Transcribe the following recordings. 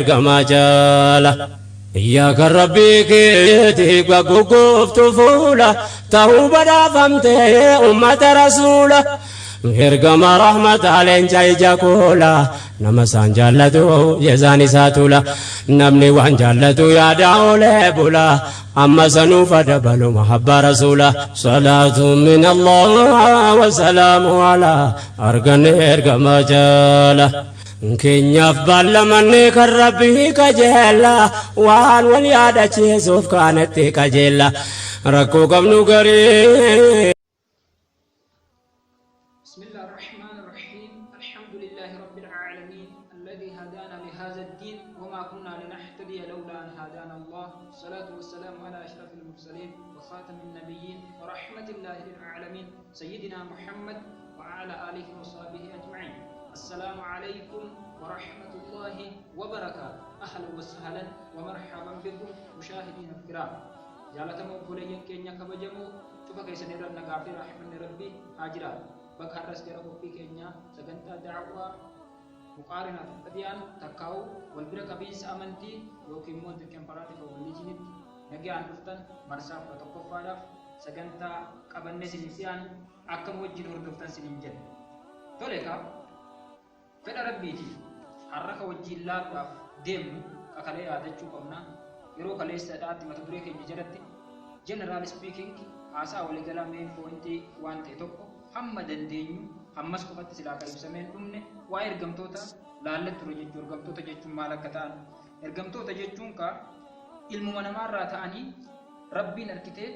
كما جاله إياك ربي كيتي وقوقف طفولة توبة فمتي أمة رسوله إرقم رحمة علين جاي جاكولا نمسان جالتو يزاني ساتولا نمني وان جالتو يا داولي بولا أما سنوفا دبلو محبة رسولا صلاة من الله وسلام على أرقن إرقم جاله كنياف بالمني كربي كجيلا وان وليادا تشيسوف كانت كجيلا ركو قمنو قريب. بسم الله الرحمن الرحيم الحمد لله رب العالمين الذي هدانا لهذا الدين وما كنا لنهتدي لولا أن هدانا الله الصلاة والسلام على أشرف المرسلين وخاتم النبيين ورحمة الله للعالمين سيدنا محمد وعلى آله وصحبه أجمعين. السلام عليكم ورحمة الله وبركاته. أهلا وسهلا ومرحبا بكم مشاهدين الكرام. جالتمو بوليين كينيا كبجمو شوفا كيسن ربنا غافر رحمن ربي هاجرا بكار رس جرا كوبي كينيا سجنتا دعوة مقارنة أديان تكاو والبرا كبيس أمنتي يوكيمون تكمبراتي فوليجينيت نجي عندفتن مرساف وتوقفالا سجنتا كابنة سينسيان أكم وجين وردفتن سينجن توليكا فدا ربيتي حركة وجين لا ديم ككلي عادة قمنا يرو كلي سدات متدري كي جرتي جنرال سبيكينج عسى ولي كلامين فوينتي وانتي توكو hamma dandeenyu ammas qofatti silaa kan ibsameen dhumne waa ergamtoota laalletti ture jechuu ergamtoota jechuun maal akka ta'an ergamtoota jechuun ka ilmuma namaarraa ta'anii rabbiin arkitee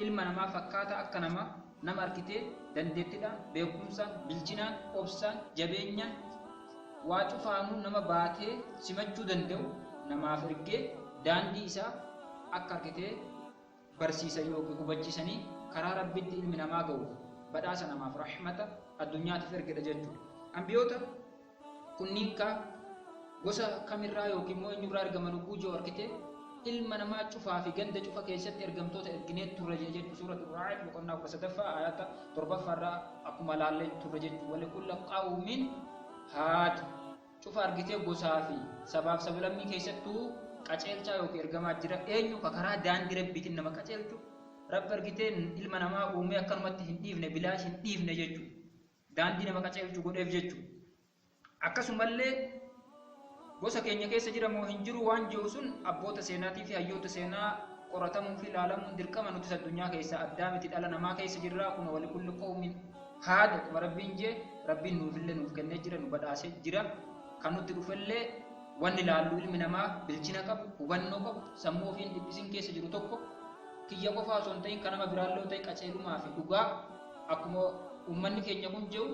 ilma namaa fakkaata akka nama arkitee dandeettiidhaan beekumsaan bilchinaan obsaan jabeenyaan waa cufaanuu nama baatee simachuu danda'u namaaf ergee daandii isaa akka arkitee barsiisan yookiin hubachiisanii karaa rabbitti ilmi namaa ga'u badhaasa namaaf rahmata addunyaatiif ergedha jechuudha. Ambiyoota kunniin gosa kamirraa yookiin immoo eenyurraa ergaman guujoo arkitee ilma namaa cufaa fi ganda cufa keessatti ergamtoota erginee turre jechuudha. Suuratul Raa'd boqonnaa 13 ayata 7 akkuma laallee turre jechuudha. Wali kulla qawmin haad cufa argitee gosaa fi sabaaf sablammii keessattuu qaceelchaa yookiin ergamaa jira. Eenyu karaa daandii rabbiitiin nama qaceelchu Rabbi argitee ilma namaa uumee akkanumatti hin dhiifne bilaash hin dhiifne jechuudha. Daandii nama qaceelchu godheef jechuudha. Akkasumallee gosa keenya keessa jira moo hin jiru waan jiru sun abboota seenaatii fi hayyoota seenaa qoratamuu fi ilaalamuun dirqama nuti addunyaa keessaa addaa miti dhala namaa keessa jirra kun wali kulli qawmin haada kuma rabbiin jee rabbiin nuufillee nuuf kennee jira nu badhaasee jira kan nutti dhufellee wanni laallu ilmi namaa bilchina qabu hubannoo qabu sammuu ofiin dhiphisin keessa jiru tokko kiyya qofaa osoo hin ta'in kan nama biraallee ta'e qaceelumaa fi dhugaa akkuma uummanni keenya kun jiru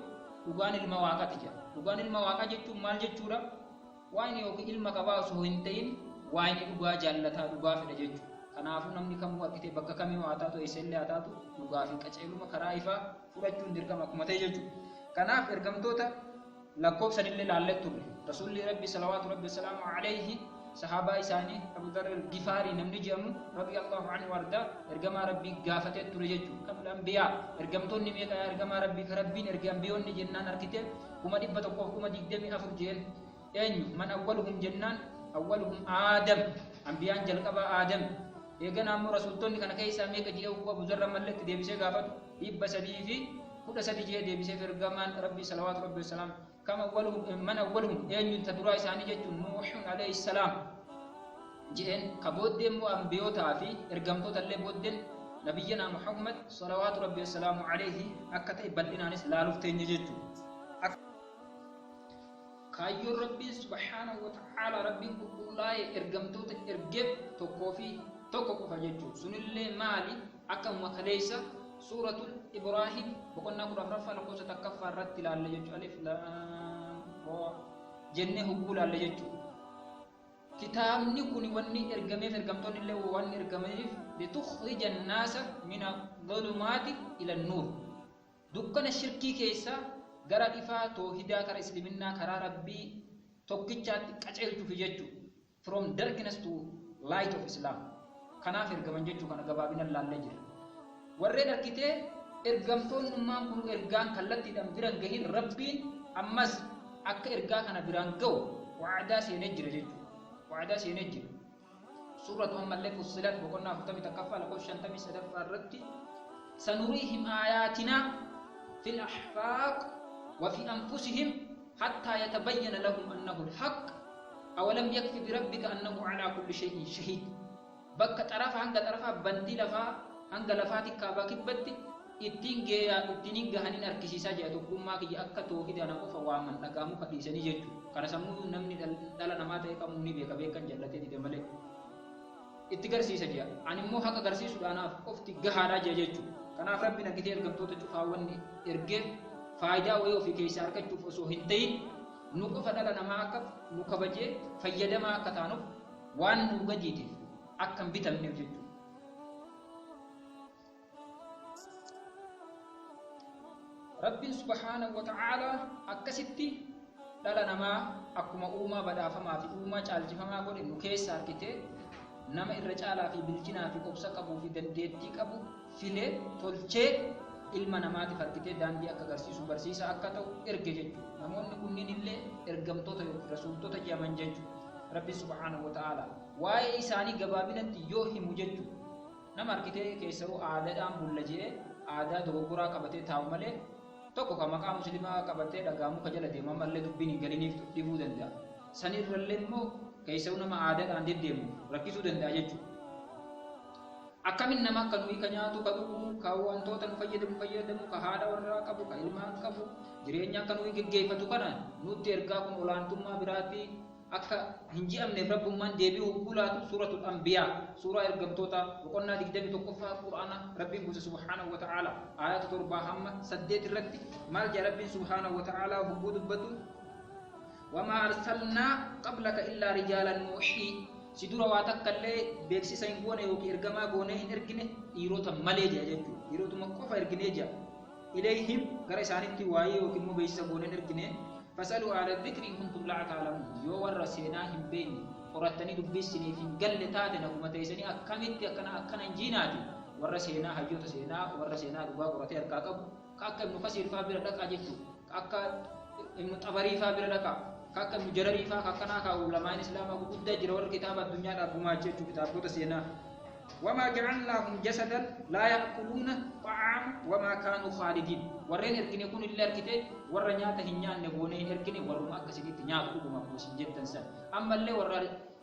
dhugaan ilma waaqaati jira. Dhugaan ilma waaqaa jechuun maal jechuudha? Waan yookiin ilma qabaa osoo hin ta'in waan dhugaa jaallataa dhugaa fedha jechuudha. Kanaafuu namni kamuu argitee bakka kamii haa taatu eessallee haa taatu dhugaa fi qaceeluma karaa ifaa fudhachuun dirqama akkuma ta'e jechuudha. Kanaaf ergamtoota lakkoofsanillee laallee turre. Rasuulli Rabbi salawaatu Rabbi salaamu alayhi sahaabaa isaanii Abu Dharr al-Ghifaari namni jedhamu radiyallahu anhu warda ergamaa rabbii gaafatee ture jechuudha. Qabla anbiyaa ergamtoonni meeqa ergamaa rabbii ka rabbiin erge anbiyoonni jennaan arkitee 124 jeen eenyu man awwaluhum jennaan awwaluhum Aadam anbiyaan jalqaba Aadam eegana ammoo rasuultonni kana keessaa meeqa jee Abu Dharr malletti deebisee gaafatu 313 jee deebisee ergamaan rabbii salawaatu rabbi salaam كما أولهم من أولهم أن ينتظروا إساني جت نوح عليه السلام جئن كبودن وأنبيوتا في إرجمتو تلي بودن نبينا محمد صلوات ربي السلام عليه أكتئ بدنا نس لا لفتين جتو كايو ربي سبحانه وتعالى ربي كولاي إرجمتو ترجب توكوفي توكو فجتو سنلي مالي أكم وكليسا سورة إبراهيم بقولنا كنا رفع لقوسة تكفر رت لعل يجوا ألف لام را جنة هقول على يجوا كتاب نكوني وني إرجمي في إرجمتون اللي هو وني إرجمي لتخرج الناس من الظلمات إلى النور دكان الشركي كيسا جرا إفا توحيدا كرا إسلامنا كرا ربي توكيتشات كأجل في يجوا from darkness to light of Islam كنا في إرجمن يجوا كنا جبابنا الله لجر warreen arkitee ergamtoonnummaan kun ergaan kallattiidhaan biraan gahin rabbiin ammas akka ergaa kana biraan ga'u waadaa seenee jira jechuudha. وعدا سينجر سورة أم اللي فصلت وقلنا فتمي تكفى لقوش شنتمي سدف الرد سنريهم آياتنا في الأحفاق وفي أنفسهم حتى يتبين لهم أنه الحق أولم يكفي بربك أنه على كل شيء شهيد بك طرف عند طرف بندي لفا عند لفاتك كابا كبتي ittiin gahanin argisiisaa jira tokkummaa kiyya akka tookiti ana qofa waaman dhagaamu kadhiisanii jechuudha. Kana sammuu namni dhala namaa ta'e qabu ni beeka beekan jallatee dide malee itti garsiisa jira. Ani immoo haqa garsiisuudhaanaaf qofti gahaadhaa jira jechuudha. Kanaaf rabbi nagitee ergamtoota cufaawwanni ergeef faayidaa wayii ofii keessaa argachuuf osoo hin ta'in nu qofa dhala namaa akka nu kabajee fayyadamaa akka taanuuf waan nu gajiitiif akka hin bitamneef jechuudha. Rabbiin subhaanahu wa ta'ala akkasitti dhala namaa akkuma uumaa badhaafamaa fi uumaa caalchifamaa godhe nu keessa argitee nama irra caalaa fi bilchinaa fi qobsa qabuu fi dandeettii qabu filee tolchee ilma namaatiif argitee daandii akka agarsiisu barsiisa akka ta'u erge jechuudha. Namoonni kunniin illee ergamtoota yookiin rasuultota jedhaman jechuudha. Rabbi subhaanahu wa ta'ala waa'ee isaanii gabaabinatti yoo himu jechuudha. Nama argitee keessaruu aadaadhaan bulla jedhee aadaa dogoggoraa qabatee taa'u malee tokko ka maqaa muslimaa qabatee dhagaamu ka jala deema mallee dubbiin hin galiniif dhibuu danda'a. Sanirrallee immoo keessa'u nama aadaadhaan deddeemu rakkisuu danda'a jechuudha. Akkamiin nama akka nuyi ka nyaatu ka dhugu ka wantoota nu fayyadamu ka haadha warraa qabu ka ilmaan qabu jireenya akka nuyi geggeeffatu kana nutti ergaa kun olaantummaa biraatii akka hin ji'amneef rabbummaan deebi'u hubbulaatu suuratul anbiyaa suuraa ergamtoota boqonnaa 21ffaa quraana rabbiin buuse subhaanahu wa ta'ala ayata 7 hamma 8 irratti maal jedha rabbiin subhaanahu wa ta'ala hubbuu dubbatu wamaa arsalnaa qablaka illaa rijaalan nuuhii si dura waa takkallee beeksisa hin goone yookiin ergamaa goone hin ergine dhiirota malee jedha jechuudha. Dhiirotuma qofa erginee jedha ilayhim gara isaanitti waa'ee yookiin immoo beeksisa goone hin ergine fasaluu ala dhikri in kuntum laa ta'lamuun yoo warra seenaa hin beekne qorattanii dubbisanii fi galle taate naguma teessanii akkamitti akkana hin jiinaati warra seenaa hayyoota seenaa warra seenaa dhugaa qoratee harkaa qabu ka akka ibnu kasiir faa bira dhaqaa jechuudha. Ka akka ibnu xabarii faa bira dhaqaa ka akka ibnu jararii faa ka akkanaa ka ulamaan islaamaa guguddaa jira warra kitaaba addunyaadhaaf gumaacha jechuudha kitaabota seenaa. وما جعلناهم جسدا لا يأكلون طعام وما كانوا خالدين ورين اركني يكون الا اركته ورنياته هنيان نغونين اركني ورما اكسيت نياكو ما بوسين جتن سن اما اللي ور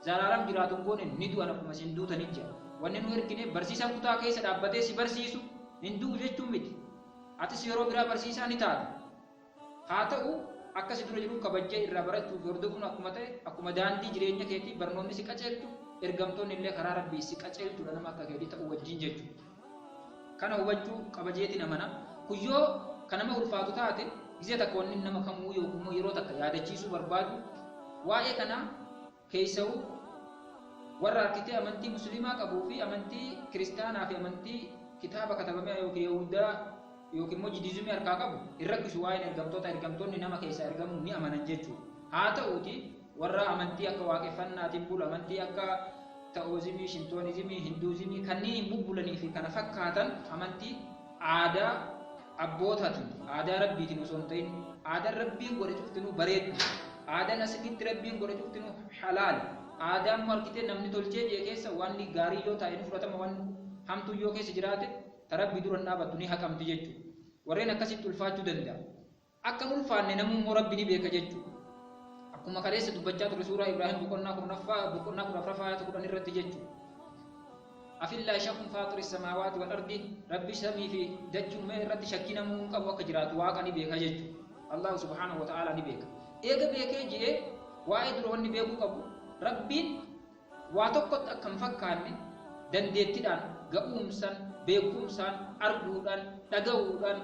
زارارم جراتون غون ندو انا كما سندو تنجا ونن اركني برسيسا كتا كيس دابته سي برسيسو هندو جچوم ميت اتس يرو برا برسيسا نتا هاتو akkasi dura jiru kabajjee irraa barachuuf hordofuun akkuma daandii jireenya keetii barnoonni si qaceelchu ergamtoonni illee karaa rabbii si qaceelchudha nama akka keetii ta'u wajjin jechuudha. Kana hubachuu qabajeetiin amana kuyyoo kan nama ulfaatu taate gisee takka wanni nama kamuu yookiin yeroo takka yaadachiisuu barbaadu waa'ee kana keessa'u warra arkitee amantii musliimaa qabuu fi amantii kiristaanaa fi amantii kitaaba katabamee yookiin yahudaa yookiin immoo jidiizimii harkaa qabu irrakkisu waa'een ergamtoonni nama keessaa ergamuu ni amanan jechuudha. Haa ta'uuti warra amantii akka waaqeffannaatiin bulu amantii akka ta'oozimii, shintoonizimii, hinduuzimii kanneen hin bubbulanii fi kana fakkaatan amantii aadaa abbootatiin aadaa rabbiitiin osoo hin ta'in aadaan rabbiin godhe cuftinuu bareedu aadaan asitti rabbiin godhe cuftinuu halaal aadaan markitee namni tolchee jee keessa waan gaarii yoo ta'e ni fudhatama waan hamtuu yoo keessa jiraate tarabbii dura dhaabattu ni haqamti jechuudha. Warreen akkasitti ulfaachuu danda'a. Akka ulfaanne namummoo rabbi ni beeka jechuudha. Akkuma kaleessa dubbachaa ture suuraa Ibraahim boqonnaa 14ffaa ayata 10 irratti jechuudha. Afillaa shakkun faatiri samaawaati wal ardi rabbi samii fi dachuun mee irratti shakkii namuu qabu akka jiraatu waaqa ni beeka jechuudha. Allah subhaanahu wa ta'ala ni beeka. Eega beekee jee waa'ee dura wanni beekuu qabu rabbiin waa tokkotti akka hin fakkaanne dandeettiidhaan ga'uumsaan beekumsaan arguudhaan dhaga'uudhaan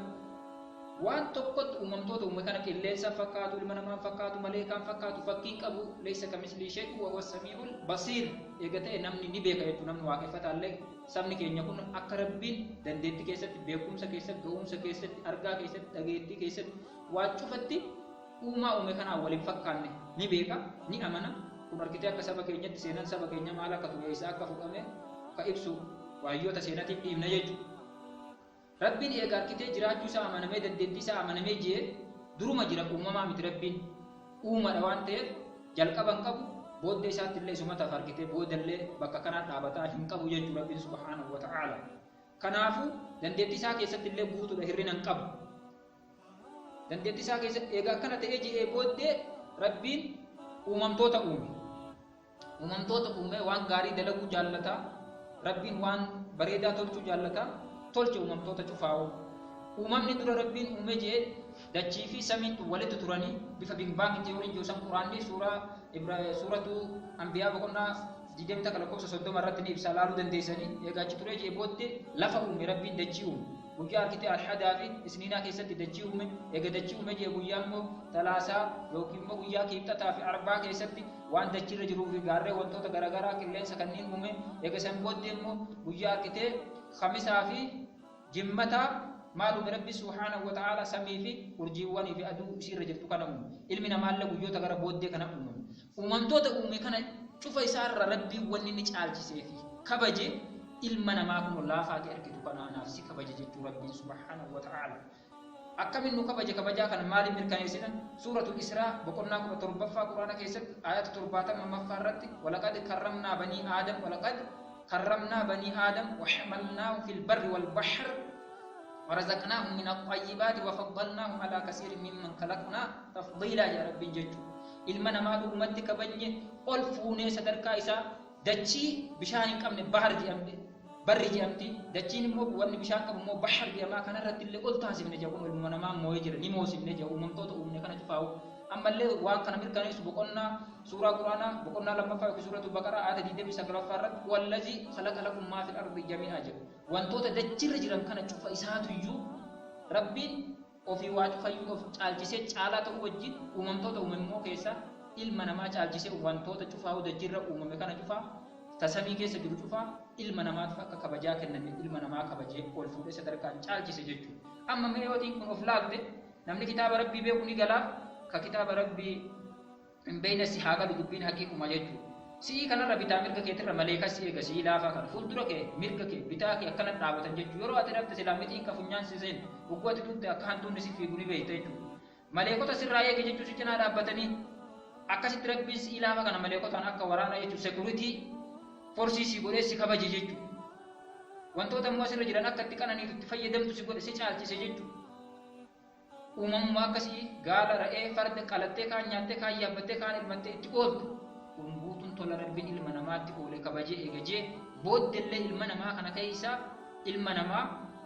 waan tokkotti uumamtoota uume kana qilleensa fakkaatu ilma namaa fakkaatu maleekaan fakkaatu fakkiin qabu leessa kamislii shay'un wa huwa samii'ul basiir eega ta'e namni ni beeka jechuudha. Namni waaqeffataallee sabni keenya kun akka rabbiin dandeettii keessatti beekumsa keessatti ga'uumsa keessatti argaa keessatti dhageettii keessatti waa cufatti uumaa uume kanaan waliin fakkaanne ni beeka ni amana. Kun argitee akka saba keenyatti seenaan saba keenya maal akka ture isaa akka fudhame ka ibsu waayyoota seenatiin dhiibna jechuudha. Rabbiin eega arkitee jiraachuu isaa amanamee dandeettii isaa amanamee jee duruma jira uumamaa miti rabbiin uumadha waan ta'eef jalqaban qabu بودي سات اللي سمتا فرقته بود اللي بكا كان دابتا هنقبو جج رب سبحانه وتعالى كنافو دندتي سا كيست اللي بوتو دهرين انقب دندتي سا كيست ايغا كان تيجي بودي ربين وممتوتا اومي وان غاري دلغو جالتا ربين وان بريدا تولچو جالتا تولچو وممتوتا چفاو uumamni dura rabbiin uume jee dachii fi samiin walitti turanii bifa bingbaan itti waliin joosan quraanni suuratu anbiyaa boqonnaa 20 lakkoofsa 30 irratti ni ibsa laaluu dandeessanii eegaa achi turee jee booddee lafa uume rabbiin dachii uume guyyaa harkitee alhadaa fi isniinaa keessatti dachii uume eega dachii uume jee guyyaa immoo talaasaa yookiin immoo guyyaa kiibxataa fi arbaa keessatti waan dachiirra jiruu fi gaarree wantoota garaagaraa qilleensa kanneen uume eega san booddee immoo guyyaa harkitee khamisaa fi jimmataa معلوم ربي سبحانه وتعالى سمي في ورجيواني في أدو سير رجلتو كنا علمي نمال له وجوه تجرب بود كنا ومنتو تأمي كنا شوف يسار ربي وني نجعل جسيفي كبجة علمنا ما كنا الله فاجئ أركض كنا نفسي كبجة جت ربي سبحانه وتعالى أكمل إنه كبجة كان مالي مركانيسنا سورة الإسراء بقولنا كنا تربفا قرآن كيسك آيات ترباتا ما فرت ولقد كرمنا بني آدم وحملناهم في البر والبحر ورزقناهم من الطيبات وفضلناهم على كثير ممن خلقنا تفضيلا يا رب جدّ ilma namaa ummatti kabajne ol fuunee sadarkaa isaa dachii bishaan hin qabne bahar jedhamte barri jedhamti dachiin immoo wanni bishaan qabu immoo bahar jedhama kana irratti illee ol taasifne jedhamu ilma namaa moo'ee jira ni moosifne jedhamu uumamtoota uumne kana cufaa'u ammallee waan kana mirkaneessu boqonnaa suuraa quraanaa boqonnaa lammaffaa yookiin suuratu baqaraa ayata 29 irratti wallazi khalaqa lakum maa fil ardi jamii'aa jedhu wantoota dachiirra jiran kana cufa isaatu iyyuu rabbiin ofii waa cufayyuu of caalchisee caalaa ta'uu wajjin uumamtoota uumammoo keessa ilma namaa caalchisee wantoota cufaa dachiirra uumame kana cufaa tasamii keessa jiru cufaa ilma namaaf akka kabajaa kenname ilma namaa kabajee ol fuudhee sadarkaan caalchise jechuudha. Amma mee yootiin kun of laalte namni kitaaba rabbii beeku ni galaa ka kitaaba rabbii hin beekne si haa galu dubbiin haqiiquma jechuudha. Si'ii kanarra bitaa mirga keetirra maleekaa si eega si'ii laafaa kana fuuldura kee mirga kee bitaa kee akkana dhaabatan jechuudha. Yeroo ati dhabde silaa mixiin ka funyaan si seen uggoo ati tuutte akka hantuunni si fiigu ni beekta jechuudha. Maleekota sirraa eege jechuun si cinaa dhaabbatanii akkasitti rabbiin si'ii laafaa kana maleekotaan akka waraanaa jechuudha sekuritii forsii si godhee si kabaje jechuudha. Wantoota immoo asirra jiran akka itti qananiif itti fayyadamtu si godhe si caalchise jechuudha. Uumamummaa akkasii gaala ra'ee farda qalattee kaan nyaattee kaan yaabbattee kaan ilmattee itti ooltu. Kun guutuun tola rabbiin ilma namaatti oole kabajee eegajee booddellee ilma namaa kana keessaa ilma namaa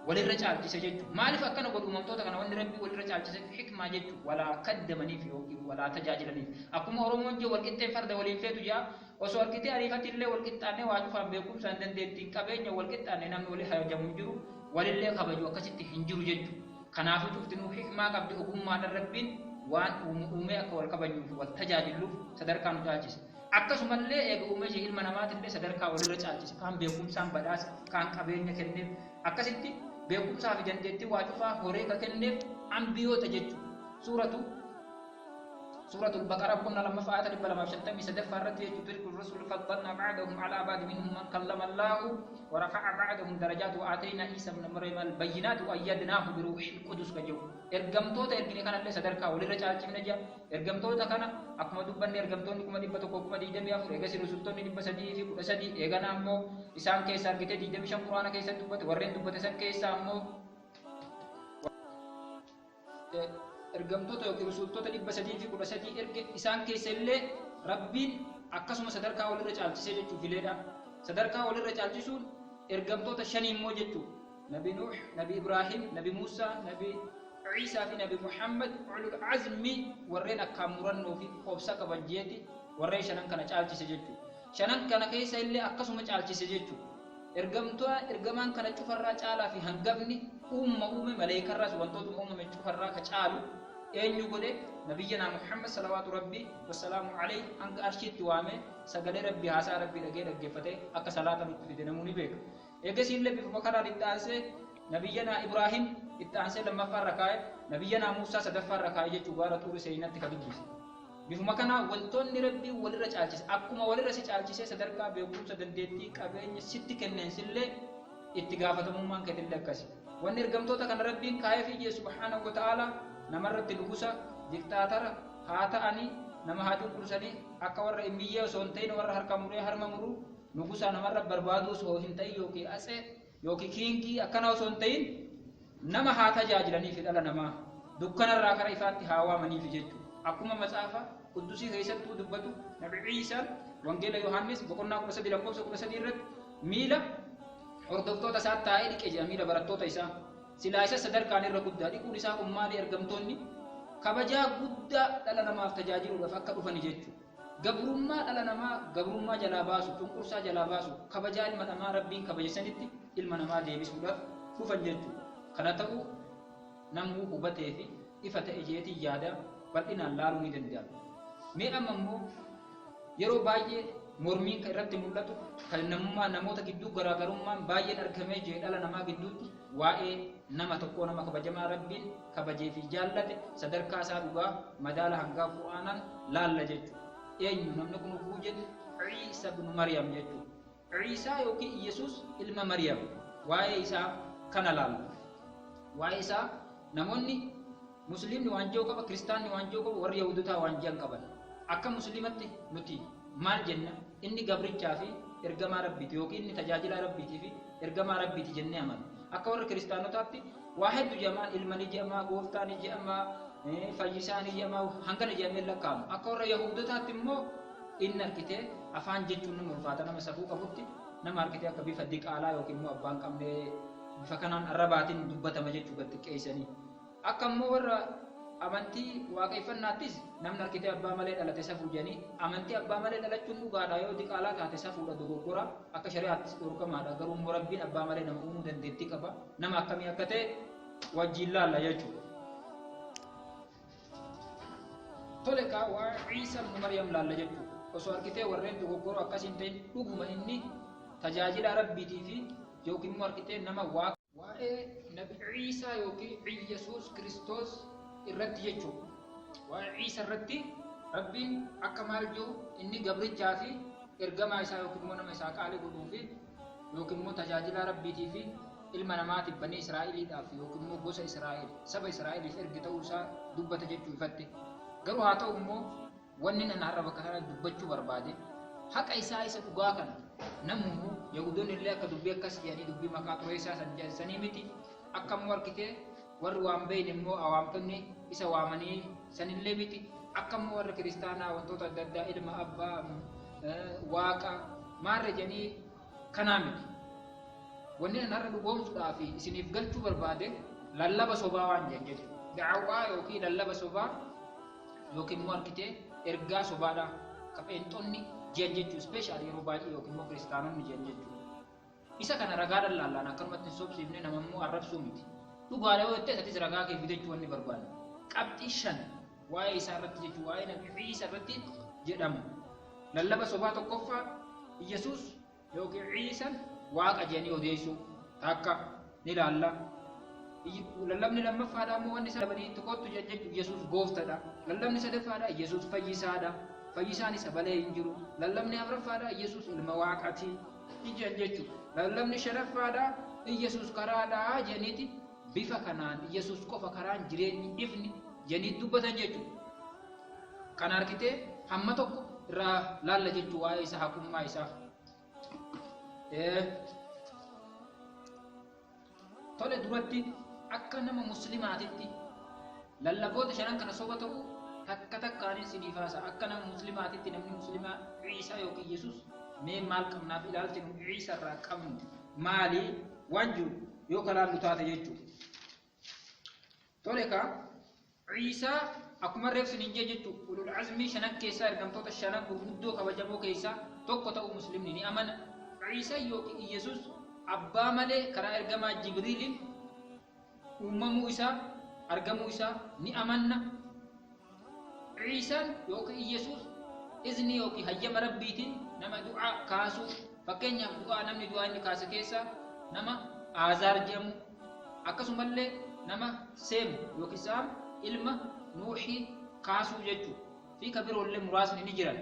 walirra caalchise jechuudha. Maaliif akkana godhu uumamtoota kana wanni rabbii walirra caalchise hikmaa jechuudha. Walaa kaddamaniif yookiin walaa tajaajilaniif. Akkuma Oromoon jee walqixxeen farda waliin feetu jaa osoo harkitee ariifatti illee walqixxaannee waa cufaan beekumsaan dandeettiin qabeenya walqixxaannee namni walii hajamu hin jiru walillee kabaju akkasitti hin jiru jechuudha. Kanaafuu cuftinuu hikmaa qabdi ogummaadhaan rabbiin waan uumee akka wal kabajnuuf wal tajaajiluuf sadarkaa nu caalchise. Akkasumallee eega uumee ilma namaatillee sadarkaa walirra caalchise kaan beekumsaan badhaasa kaan qabeenya kenneef akkasitti beekumsaa fi dandeettii waa cufaa horee ka kenneef ambiyoota jechuudha. Suuratul Baqaraa boqonnaa lammaffaa ayata 253 irratti jechuudha tilka rusul faddalnaa ba'dahum alaa ba'd minhum man kallama Allaahu wa rafa'a ba'dahum darajaat wa aataynaa Iisaa ibna Maryam al-bayyinaat wa ayyadnaahu bi ruuhil qudus ka jedhu ergamtoota ergine kanallee sadarkaa walirra caalchifne jira ergamtoota kana akkuma dubbanne ergamtoonni 124 eegas rusultoonni 313 eegana ammoo isaan keessa argite 25 quraana keessatti dubbate warreen dubbate san keessa ammoo ergamtoota yookiin rusultoota 313 erge isaan keessa illee rabbiin akkasuma sadarkaa walirra caalchisee jechuuf fileedha. Sadarkaa walirra caalchisuun ergamtoota 5 immoo jechuudha. Nabi Nuh, Nabi Ibrahim, Nabi Musa, Nabi Isa fi Nabi Muhammad ulul azmi warreen akkaan murannoo fi obsa qaban jeeti warreen 5 kana caalchise jechuudha. 5 kana keessa illee akkasuma caalchise jechuudha. Ergamaan kana cufarraa caalaa fi hangafni uume maleekarraas wantoota uumame cufarraa ka caalu eenyu godhe nabiyyana Muhammad salawaatu rabbii wassalaamu alayhi hanga arshiitti waame sagalee rabbii haasaa rabbii dhaggeeffate akka salaata nutti fide namuu ni beeka. Eegasiillee bifuma kanaan itti aansee nabiyyana Ibrahim itti aansee lammaffaarra kaa'e nabiyyana Muusaa sadaffaarra kaa'e jechuudha gaara Tuuri Seenaatti ka dubbise. Bifuma kana wantoonni rabbii walirra caalchise akkuma walirra si caalchisee sadarkaa beekumsa dandeettii qabeenya sitti kenneensillee itti gaafatamummaan keetillee akkasi. Wanni ergamtoota kana rabbiin kaa'ee fi subhaanahu wa ta'ala namarratti nugusa diktaatara haa ta'anii nama haa cunqursanii akka warra imbiyyee osoo hin ta'in warra harka muree harma muruu nugusaa namarra barbaadu osoo hin ta'in yookiin asee yookiin kiingii akkana osoo hin ta'in nama haa tajaajilaniif dhala namaa dukkanarraa kara ifaatti haa waamaniif jechuudha. Akkuma matsaafa quddusii keessattuu dubbatu Nabi Ciisaan wangeela Yohaannis boqonnaa 13 lakkoofsa 13 irratti miila hordoftoota isaa taa'ee dhiqe jedha miila barattoota isaa. Silaa isa sadarkaan irra guddaa dhiquun isaa kun maali ergamtoonni kabajaa guddaa dhala namaaf tajaajiluudhaaf akka dhufani jechuudha. Gabrummaa dhala namaa gabrummaa jalaa baasu cunqursaa jalaa baasu kabajaa ilma namaa rabbiin kabajasanitti ilma namaa deebisuudhaaf dhufan jechuudha. Kana ta'uu namuu hubatee fi ifa ta'e jeetii yaada bal'inaan laaluu ni danda'a. Mee amma immoo yeroo baay'ee mormiin kan irratti mul'atu kan namummaa namoota gidduu garaagarummaan baay'een argamee jee dhala namaa gidduutti waa'ee nama tokkoo nama kabajamaa rabbiin kabajee fi jaallate sadarkaa isaa dhugaa madaala hangaa qur'aanaan laalla jechuudha. Eenyu namni kun ufuu jedhu Ciisa ibnu Maryam jechuudha. Ciisaa yookiin Iyesuus ilma Maryam waa'ee isaa kana laalla. Waa'ee isaa namoonni musliimni waan jiru qaba, kiristaanni waan jiru qaba, warri yahudotaa waan jiran qaban. Akka musliimatti nuti maal jenna? Inni gabrichaa fi ergamaa rabbiiti yookiin inni tajaajilaa rabbiitii fi ergamaa rabbiiti jennee amanna. Akka warra kiristaanotaatti waa hedduu jedhamaa ilma ni jedhamaa, gooftaa ni jedhamaa, fayyisaa ni jedhamaa hangana jedhamee lakkaa'amu. Akka warra yahudotaatti immoo inni harkitee afaan jechuun nama ulfaata nama safuu qabutti nama harkitee akka bifa diqaalaa yookiin immoo abbaan qabnee bifa kanaan arrabaatiin dubbatama jechuudha xiqqeessanii. Akka immoo warra amantii waaqeffannaattis namni harkitee abbaa malee dhalate safuu jedhanii amantii abbaa malee dhalachuun dhugaadha yoo diqaalaa taate safuudha dogoggora akka shari'aattis dhorkamaadha. Garuu immoo rabbiin abbaa malee nama uumuu dandeettii qaba. Nama akkamii akka ta'e wajjin laalla jechuudha. Tole kaa waa Ciisa ibnu Maryam laalla jechuudha. Osoo harkitee warreen dogoggoroo akkasiin ta'in dhuguma inni tajaajila rabbiitii fi yookiin immoo harkitee nama waa'ee Nabi Ciisaa yookiin Iyesuus Kiristoos irratti jechuudha. Waa'ee Ciisa irratti rabbiin akka maal jiru inni gabrichaa fi ergamaa isaa yookiin immoo nama isaa qaalii godhuu fi yookiin immoo tajaajilaa rabbiitii fi ilma namaatiif banii Israa'eliidhaaf yookiin immoo gosa Israa'el saba Israa'eliif ergi ta'uu isaa dubbata jechuu ifatte. Garuu haa ta'u immoo wanni nan har'a bakka kana dubbachuu barbaade haqa isaa isa dhugaa kana namummoo yahudoonni illee akka dubbii akkas jedhanii dubbii maqaa xureessaa san jedhanii miti akka immoo harkitee warri waan beeyne immoo awaamtonni isa waamanii sanillee miti akka immoo warri kiristaanaa wantoota adda addaa ilma abbaa waaqa maarra jedhanii kanaa miti. Wanni nan har'a dhugoomsuudhaaf isiniif galchuu barbaade lallaba sobaa waan jedhan jechuudha. Da'awaa yookiin lallaba sobaa yookiin immoo harkitee ergaa sobaadha qapheenxonni jiran jechuudha. Ispeeshaal yeroo baay'ee yookiin immoo kiristaanonni jiran jechuudha. Isa kana ragaadhaan laallaan akkanumatti hin sobsiifne nama immoo arrabsuu miti. Dhugaadha yoo ta'e atis ragaa kee fidachuu wanni barbaada. Qabxii 5 waa'ee isaa irratti jechuudha. Waa'ee Nabi Ciisa irratti jedhamu. Lallaba sobaa tokkoffaa Iyesuus yookiin Ciisaan waaqa jedhanii odeessuu takka ni laalla. Lallabni lammaffaadhaa immoo wanni sabanii itti kottu jechuudha. Iyesuus gooftaadha. Lallabni sadaffaadhaa Iyesuus fayyisaadha. Fayyisaan isa balee hin jiru. Lallabni afuraffaadhaa Iyesuus ilma waaqaati jechuudha. Lallabni shanaffaadhaa Iyesuus karaadhaa jedhaniiti bifa kanaan Iyesuus qofa karaan jireenyi ifni jedhanii dubbatan jechuudha. Kan harkitee hamma tokko irraa laalla jechuudha waa'ee isaa haqummaa isaa. Tole duratti akka nama muslimaatitti lallaboota shanan kana soba ta'u takka takkaanin siniifaasa akka nama muslimaatitti namni muslimaa Ciisaa yookiin Iyesuus mee maal qabnaaf ilaalchi nu Ciisa irraa qabnu maali waan jiru yoo kalaallu taate jechuudha. Tole kaa Ciisaa akkuma reefsin hin jee jechuudha. Ulul azmii shanan keessaa ergamtoota shanan gurguddoo kabajamoo keessaa tokko ta'uu muslimni ni amana. Ciisaa yookiin Iyesuus abbaa malee karaa ergamaa Jibriiliin uumamuu isaa argamuu isaa ni amanna. Ciisaan yookiin Iyesuus izni yookiin hayyama rabbiitiin nama du'aa kaasuu fakkeenyaaf du'aa namni du'aa inni kaase keessaa nama Aazaar jedhamu akkasumallee nama Seem yookiin Saam ilma Nuuhii kaasuu jechuudha. Fi kabiroollee muraasni ni jiran.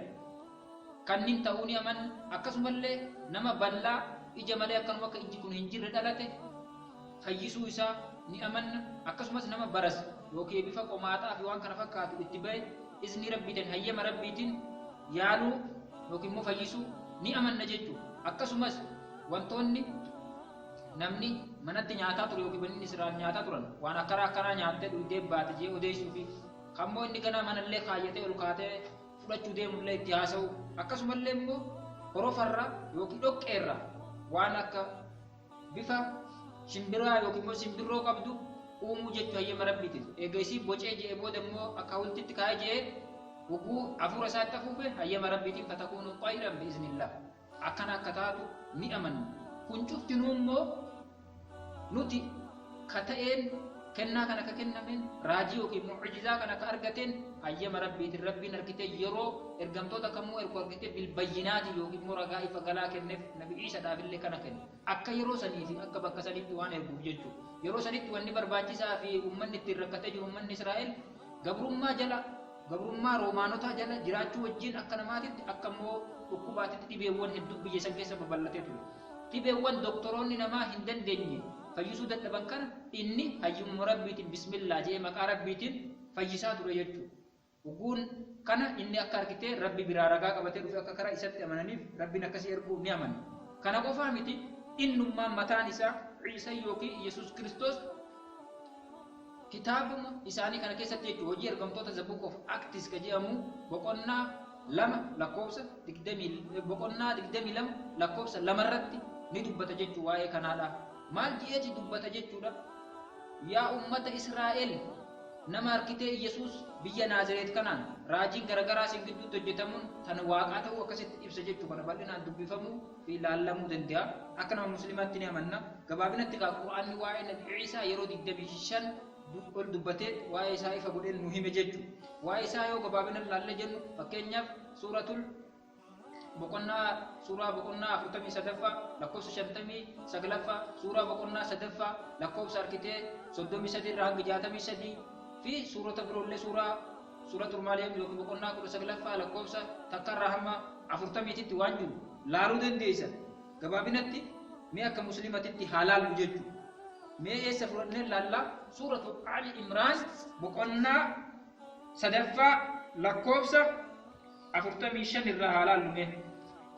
Kanniin ta'uu ni amanna. Akkasumallee nama bal'aa ija malee akka iji kun hin jirre dhalate fayyisuu isaa ni amanna. Akkasumas nama baras yookiin bifa qomaataa fi waan kana fakkaatu itti bahe izni rabbiitiin hayyama rabbiitiin yaaluu yookiin immoo fayyisuu ni amanna jechuudha. Akkasumas wantoonni namni manatti nyaataa ture yookiin banni Israa'el nyaataa turan waan akkanaa nyaattee dhugdee baate jee odeessuu fi kammoo inni ganaa manallee kaayyatee ol kaatee fudhachuu deemullee itti haasa'u. Akkasumallee immoo horofarra yookiin dhoqqeerra waan akka bifa shimbiraa yookiin immoo simbirroo qabdu uumuu jechuu hayyama rabbiitiin. Egaa isii bocee jee booda immoo akka walitti kaa'ee jee wuguu hafuura isaatti afuufe hayyama rabbiitiin fatakuunu xayran biiznillah. Akkana akka taatu ni amanna. Kun cuftinuu immoo nuti kata'een kennaa kan akka kennameen raajii yookiin mucjizaa kan akka argateen hayyama rabbiitiin rabbiin argitee yeroo ergamtoota kamuu ergu argitee bilbayyinaati yookiin immoo ragaa ifa galaa kenneef nabi Iisaadhaaf illee kana kenne. Akka yeroo sanii fi akka bakka saniitti waan erguuf jechuudha. Yeroo sanitti wanni barbaachisaa fi uummanni ittiin rakkatee jiru uummanni Israa'el gabrummaa Roomaanotaa jala jiraachuu wajjin akka namaatitti akka immoo dhukkubaatitti dhibeewwan hedduu biyya san keessa babal'atee ture. Dhibeewwan doktoroonni namaa hin dandeenye fayyisuu dadhaban kana inni hayyummaa rabbiitiin bismillaa jee maqaa rabbiitiin fayyisaa ture jechuudha. Uguun kana inni akka argitee rabbi biraa ragaa qabatee dhufe akka karaa isatti amananiif rabbiin akkasii erguu ni amana. Kana qofaa miti innummaan mataan isaa Ciisaa yookiin Yesuus Kiristoos kitaabuma isaanii kana keessatti jechuudha hojii ergamtoota The Book of Acts ka jedhamu boqonnaa 2 lakkoofsa 2 irratti ni dubbata jechuudha waa'ee kanaadha. Maal jeeti dubbata jechuudha? Yaa ummata Israa'el nama argitee Yesuus biyya Naazireet kanaan raajiin garagaraa isin gidduutti hojjetamuun tan waaqaa ta'uu akkasitti ibsa jechuu kana bal'inaan dubbifamuu fi ilaallamuu danda'a. Akka nama musliimaatti ni amanna. Gabaabinatti Qur'aanni waa'ee Nabi Ciisaa yeroo 25 ol dubbatee waa'ee isaa ifa godheen nu hime jechuudha. Waa'ee isaa yoo gabaabina ilaalle jennu fakkeenyaaf suuraa boqonnaa 43 lakkoofsa 59ffaa suuraa boqonnaa 3ffaa lakkoofsa arkitee 33 irraa hanga 63 fi suurota biroollee suuratul Maariyaam yookiin boqonnaa 19ffaa lakkoofsa takka irraa hamma 40tti waan jiru laaluu dandeessan. Gabaabinatti mee akka musliimatitti haa laallu jechuudha. Mee eessa fudhannee laallaa suuratul Ali Imraan boqonnaa 3ffaa lakkoofsa 45 irraa haa laallu mee.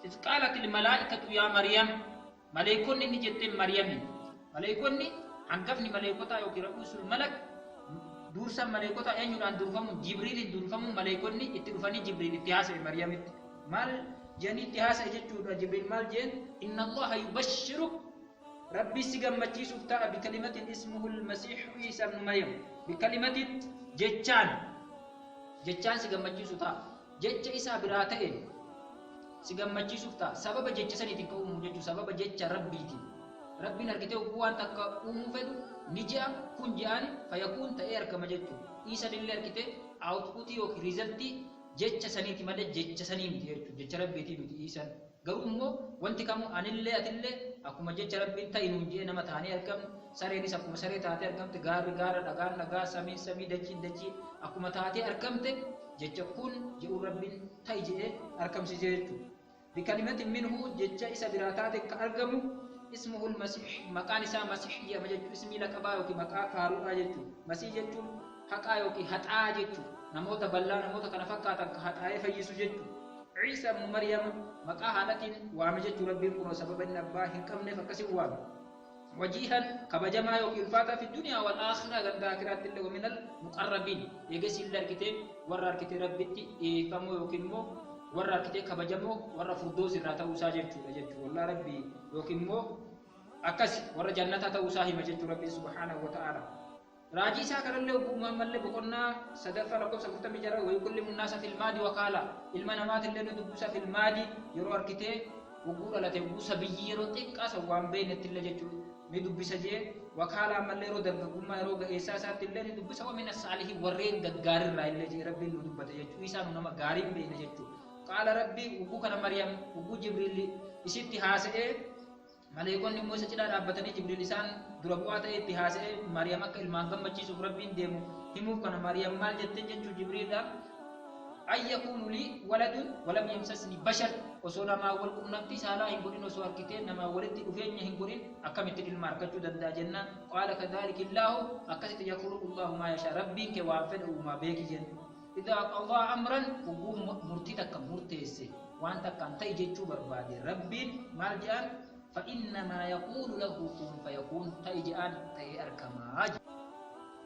إذ قالت الملائكة يا مريم ملائكون نجت مريم ملائكون عنقفني ملائكوتا يوكي رؤوس الملك دورسا ملائكوتا أن يران دورفمون جبريل دورفمون ملائكون اتدفني جبريل اتهاس مريم مال جاني اتهاس اجتشود جبريل مال جين إن الله يبشرك ربي سيغم مجيس افتاء بكلمة اسمه المسيح عيسى بن مريم بكلمة جتشان سيغم مجيس افتاء جتش إسا براتئين sigammachiisuuf ta'a sababa jecha saniitiin kan uumu jechuudha sababa jecha rabbiitiin rabbiin argitee waan takka uumuu fedhu ni ji'a kun ji'aani fayakuun ta'ee argama jechuudha Iisaan illee argitee outputii yookiin riizaltii jecha saniiti malee jecha sanii miti jechuudha jecha rabbiitii miti Iisaan garuu immoo wanti kamuu anillee atillee akkuma jecha rabbiin ta'e nuun jee nama taanee argamnu sareenis akkuma saree taatee argamte gaarri gaara dhagaan dhagaa samii dachii akkuma taatee argamte jecha kun jedhu rabbiin ta'e jedhee argamsiisee jechuudha. بكلمة منه جج إسا براتات كأرجم اسمه المسيح مكان إسا مسيحية مجد اسمي لك بايوكي مكا فاروق جتو مسيح جتو حقا يوكي حتى جتو نموت بلا نموت كنفكاتا حتى فيسو جتو عيسى بن مريم مكا حالة وامجت ربي كنو سبب النباه كم نفكسي وام وجيها كبجما يوكي الفاتح في الدنيا والآخرة غدا آخرات اللي ومن المقربين يجسي الله الكتاب ورى الكتاب ربتي فمو يوكي مو warra arkitee kabajamoo warra furdoos irraa ta'uu isaa jechuudha wallahi rabbi yookiin immoo akkas warra jannataa ta'uu isaa hima jechuudha rabbi subhaanahu wa ta'ala. Raajii isaa kanallee ogummaa mallee boqonnaa 3ffaa lakkoofsa 46 wa yukallimu nnaasa fil maadi wakaala ilma namaatillee nu dubbisa fil maadi yeroo arkitee oguu dhalate oguu sabiyyi yeroo xiqqaasa waan beeknettillee jechuudha ni dubbisa jee wakaalaa mallee yeroo dargaggummaa yeroo ga'eessaa isaattillee ni dubbisa wa min as-saalihiin warreen gaggaarirraa illee jee rabbiin nu dubbata jechuudha isaan nama gaariin beekna jechuudha. قال ربي وقو كان مريم وقو جبريل إسيتي هاسئ ملائكون نمو سجدا رابطني جبريل لسان دربوات إتي هاسئ مريم أكا المانكم مجيسوف ربين ديمو همو كان مريم مال جتن جنجو جبريل دا أن يكون لي ولد ولم يمسسني بشر وصونا ما ولكم نبتي سالا هنقولين وسوار كتير نما ولدت كفين هنقولين أكمل تدل ماركتو دندا جنة قال كذلك الله أكست يخلق الله ما يشاء ربي كوافد وما بيك جن إذا قضى أمرا وقوم مرتدك مرتيسي وأنت كان تيجي بربادي ربي مرجان فإنما يقول له كن فيكون تيجان تي أركماج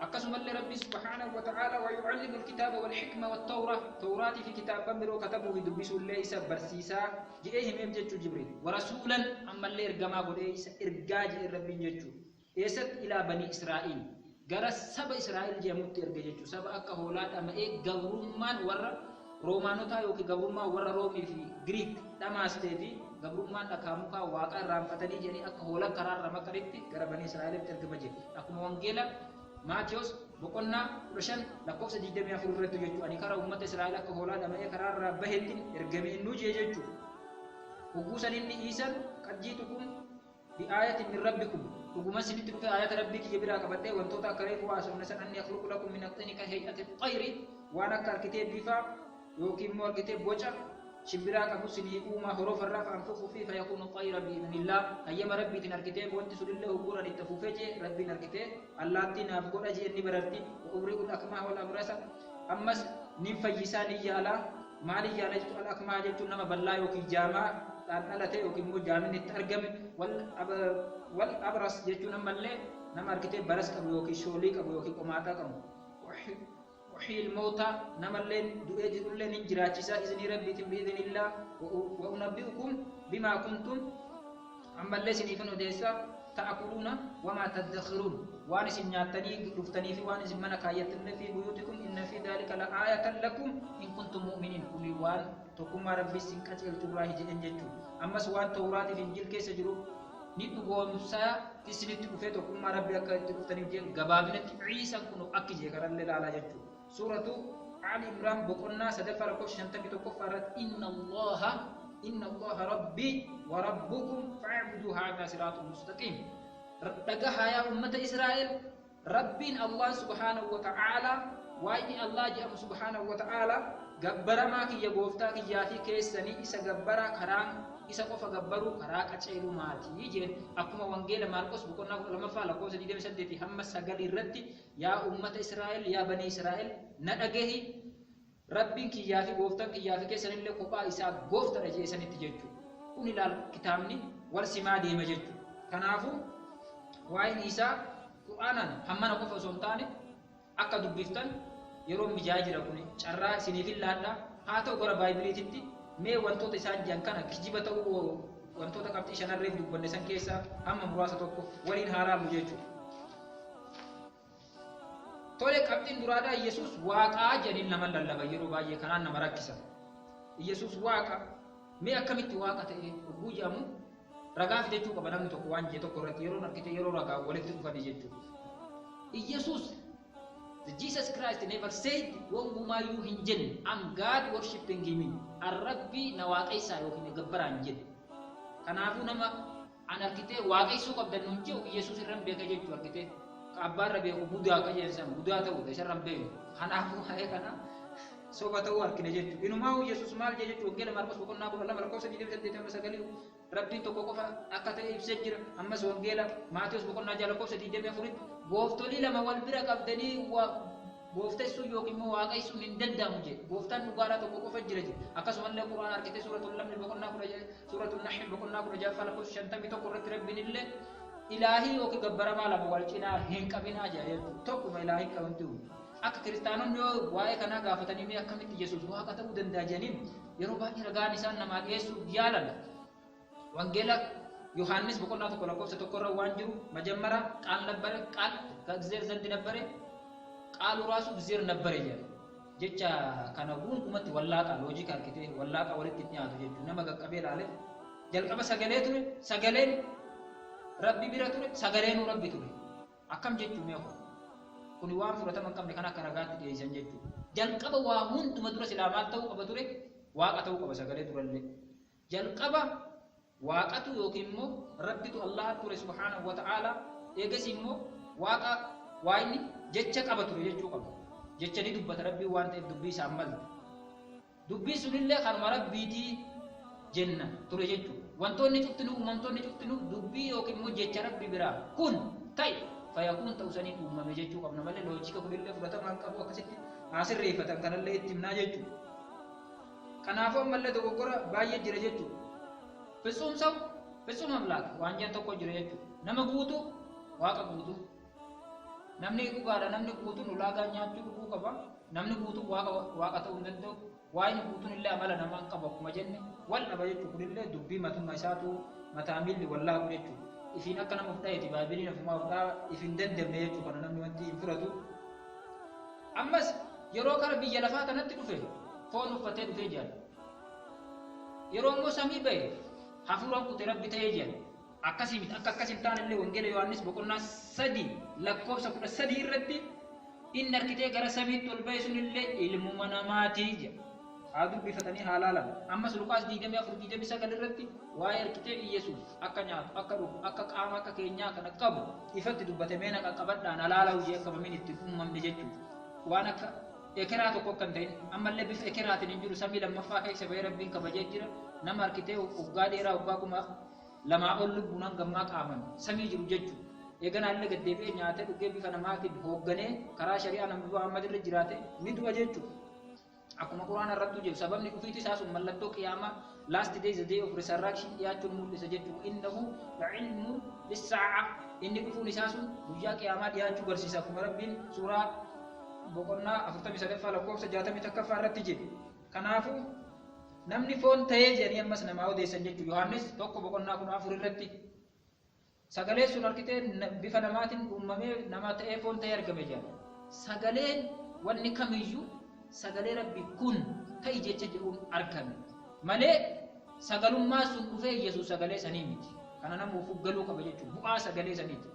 أقسم الله ربي سبحانه وتعالى ويعلم الكتاب والحكمة والتوراة توراة في كتاب بمرو كتبه دبسوا ليس برسيسا جئهم يمجد جبريل ورسولا أما اللي إرقما قليس إرقاج ربي ججو يسد إلى بني إسرائيل قرى سبا إسرائيل جمت إرقا ججو سبا أكا هولاد أما إيه قبرمان ورى رومانوتا يوكي قبرمان ورى رومي في غريك دماسته في قبرمان أكاموكا واقع رامفتني جني أكا هولاد قرار رمكريتي قرى بني إسرائيل ترقما جي أكو موانجيلا ماتيوس بقولنا رشان لقوس جدّا من أفرورة يجوا أني كرا أمة إسرائيل كهولا دم كرار ربهتين إرجمي إنه يجوا وقوسا إني إيسان قد جئتكم بآية من ربكم وقوما سنتم في آيات ربك جبرا كبتة وانتوتا كريف واسون نسأل أن يخلق لكم من الطين كهيئة الطير وأنا كركتير دفاع يوكيم مور كتير بوجر شبرا كبسني أوما حروف الرف أنفخ فيه فيكون الطير بإذن الله أيما ربي تنركتير وانت سل الله قرا للتفوفج ربي نركتير الله تنافقون أجي إني بررتي وأبرئ الأكمه والأبرص أمس نفيساني يالا مالي يالا جت الأكمه جت نما بالله يوكي جامع أنا لا يوكي مو جامع نترجم والأبرص جت نما اللي نما ركتير برس كم يوكي شولي كم يوكي قماتا كم وحي الموتى نما اللين دوئي اللين انجراجسا إذن ربي بإذن الله وأنبئكم بما كنتم أما اللي سنفنوا ديسا تأكلون وما تدخرون وان سنياتني رفتني في وان زمنا كايتن في بيوتكم إن في ذلك لآية لكم إن كنتم مؤمنين كل وان تقوم ربي سنكت التوراه جئن جتو أما سوان توراة في إنجيل كيس جرو نيتو غومسا تسنيت كفيت تقوم ربي أكا رفتني جئن غبابنة عيسى كنو أكي جيكرا للا جتو سورة آل عمران بقولنا سدفع لكوش شنتبي تكفرت إن الله ربي وربكم فاعبدوا هذا صراط مستقيم رتقها يا أمة إسرائيل ربين الله سبحانه وتعالى وإن الله جاء سبحانه وتعالى جبر ما كي يغوفتا كي يافي كيسني إسا جبر كرام إسا قف جبرو كراك أشيلو ماتي يجين أكما وانجيل ماركوس بكونا لما فعل كوس دي مسدتي هم سجل الرتي يا أمة إسرائيل يا بني إسرائيل ندقه ربين كي يافي غوفتا كي يافي كيسني اللي قبا إسا غوفتا رجي إسا نتججو كوني لال كتابني والسما دي مججو كنافو وين إسا قرآنا همنا قف سلطاني أكا دبفتن يروم مجاجر كوني شرع سنيفين لالا هاتو قرى بايبلي تدي مي وانتو تسان جانكانا كجيبة وانتو تكابتي شنر ريف دبن نسان كيسا أما مراسة توقف ولين هارا مججو تولي كابتن درادا يسوس واقع جنين لمن للبا يرو باية كنان نمراكسا يسوس واقع مي أكمت واقع تأيه وبو جامو رغاف جيتو كبنام تو كوان جيتو كورت يرو نركت يرو رغا ولد تفادي جيتو Jesus Jesus Christ never said wonguma yu hinjen I'm God worshiping him arabbi na waqaisa yokin gabbaran jid kanafu nama anarkite waqaisu qabdan nunje Jesus rambe ka jechu arkite kabbar rabe buda ka jensan buda ta uda sharambe kanafu hay kana soba ta arkine jechu inuma Jesus mal jechu ngela marcos ko na ko la marcos di de de masagali rabbi to ko fa akata ibsejira amma so ngela Matthews ko na jalo ko se di de furit goftoli lama wal bira qabdani wa gofta su yoki mo waqai su nin dadda muje goftan nugara to ko fajjira ji akasuma le qur'an arkite suratul laml bokonna ko suratul nahl bokonna ko jafa la ko shanta mi to ko rabbinille ilahi yoki gabbara mala wal cina hin qabina jaye to ko ilahi kawantu ak kristanon yo wae kana gafatani mi akamiti jesus waqa ta udanda janin yero ba iragan isan nama yesu yalan wangela yohannes bokonna to ko se to ko wanjiru majamara qal nabare qal ka exer zandi nabare qalu rasu exer nabare jecha kana gun kumati wallaqa logical kite wallaqa walitti nyaatu jechu nama ga qabela ale jalqaba sagalen rabbi birature sagalenu rabbi ture akam jechu me ko kuni waan furata man kamne kana karagaatti deesan jechu jalqaba wa hunduma dura silamaat ta'u qaba ture waaqa ta'u qaba sagale duralle jalqaba waaqatu yokimmo rabbitu allah ture subhanahu wa ta'ala egesimmo waaqa waayni jecha qaba ture jechu qaba jecha ni dubbata rabbi waan ta'e dubbi sammal dubbii sunillee kanuma rabbiitii jenna ture jechuudha. Wantoonni cuftinu uumamtoonni cuftinu dubbii yookiin immoo jecha rabbi biraa kun ta'e fayakuun ta'uu sanii uumame jechuu qabna malee loojika kunillee fudhatamaa qabu akkasitti asirreeffatan kanallee itti himnaa jechuudha. Kanaafuu ammallee dogoggora baay'ee jira jechuudha. Fitsum amlaaka waan jedhan tokko jira jechuudha. Nama guutuu waaqa guutuu. Namni dhugaadha namni guutuun ulaagaa nyaachuu dhuguu qaba. Namni guutuu waaqa ta'uu hin danda'u. Waa'ini guutuun illee amala namaan qabu akkuma jenne wal dhaba jechuudha. Kunillee dubbii matummaa isaatu mataa miilli wallaahu jechuudha. Ifiin akka nama fudhateeti baabiliin ofumaa fudhaa ifiin dandamne jechuudha kana namni wanti hin fudhatu. Ammas yeroo kara biyya lafaa kanatti dhufe foon uffatee dhufee jira. Yeroo immoo samii ba'e hafuuraan kute rabbi ta'ee jira. Akkasiin taanillee wangeela Yohaannis boqonnaa 3 lakkoofsa 13 irratti inni harkitee gara samiitti ol ba'e sunillee ilmuma namaatii jedha. Haa dubbifatanii haa laalan. Ammas Luqaas 24:29 irratti waa'ee harkitee Iyesuus akka nyaatu, akka dhugu, akka qaama akka keenyaa kana qabu ifatti dubbatamee naqa qabadhaan alaala hojii akka mamiin itti uumamne jechuudha. Waan akka ekeraa tokko kan ta'in ammallee bifa ekeraatiin hin jiru samii lammaffaa keessa ba'ee rabbiin kabajee jira. Nama harkitee waggaa dheeraa waggaa kuma lamaa ol lubbuun hangammaa qaaman samii jiru jechuudha. Eeganaallee gaddeebi'ee nyaatee dhugee bifa namaatiin hoogganee karaa shari'aa namni Muhammad irra jiraate ni du'a jechuudha. Akkuma Quraana irratti jiru sababni dhufiitti isaa sun mallattoo qiyaamaa last day the day of resurrection dhiyaachuun mul'isa jechuudha. Innahu la'ilmun lis-saa'a inni dhufuun isaa sun guyyaa qiyaamaa dhiyaachuu barsiisa. Akkuma rabbiin suuraa boqonnaa 49 lakkoofsa 61 irratti jedhe. Kanaafuu namni foon ta'ee jedhanii ammas namaa odeessan jechuudha. Yohaannis 1:14 irratti sagalee sun harkitee bifa namaatiin uumamee nama ta'ee foon ta'ee argame jedha. Sagaleen wanni kamiyyuu sagalee rabbi kun ta'i jecha jedhuun argame malee sagalummaa sun dhufee Yesuus sagalee sanii miti. Kana namuuf galuu qaba jechuudha. Bu'aa sagalee saniiti.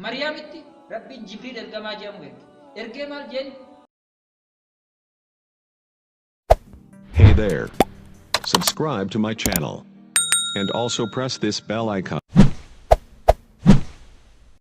Mariyaamitti rabbiin Jibriil ergamaa jedhamu erge. Ergee maal jeen? Hey there. Subscribe to my channel. And also press this bell icon.